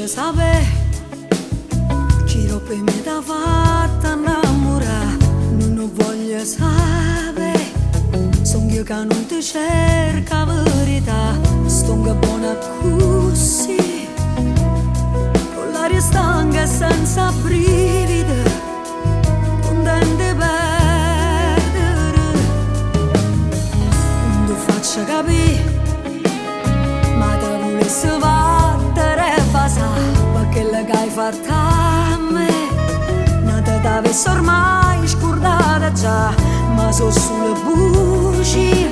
voglio sapere chi per me t'ha fatta innamorare, non voglio sapere, sono io che non ti cerca verità, sto buona così, con l'aria stanca e senza brividi, contente perdere, non ti faccio capire, ma te volessi battere e basare, perché le che hai fatto a me, non te t'avessi ormai scordata già, ma sono sulle bugie,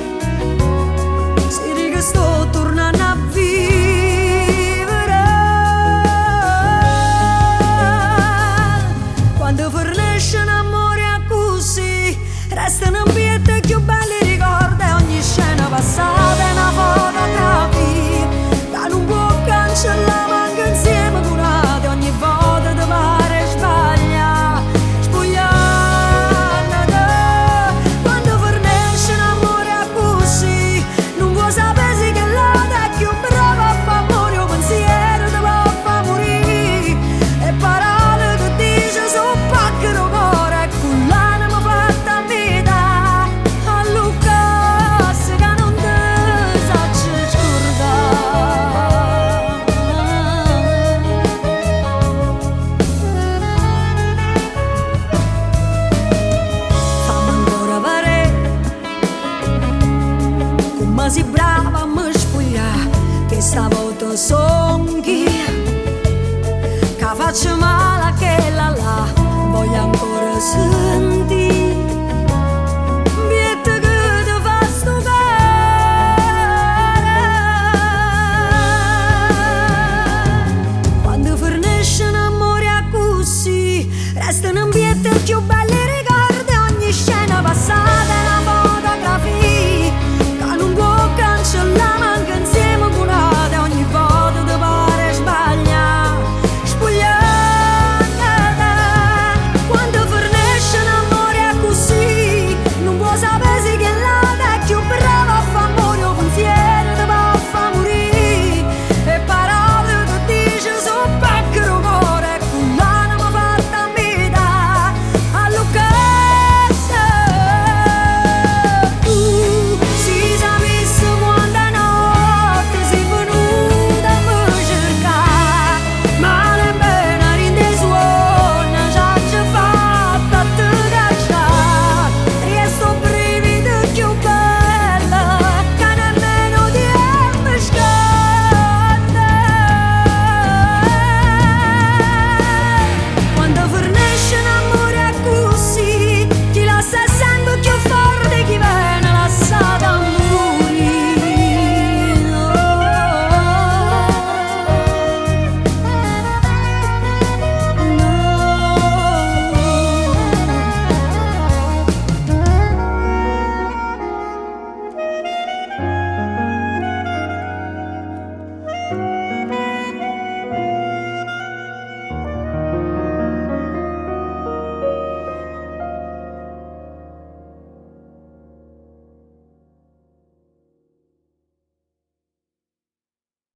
si dice che sto tornando a vivere, quando fornisce un amore a così, restano in piedi più belli ricordi, ogni scena passata è una fotografia, che non può cancellare manca insieme curate, ogni volta ti pare sbaglia, spogliata, quando fornisce un amore a così, non può sapere che l'altra è più brava a far morire, un pensiero ti può far morire, e parole che dice su pacchero cuore, e con l'anima fatta a vita, a Lucas che non ti sacci scordare. Fammi ancora vedere come sei brava a mi spogliare, che stavolta son chi, che faccio male a che là, voglio ancora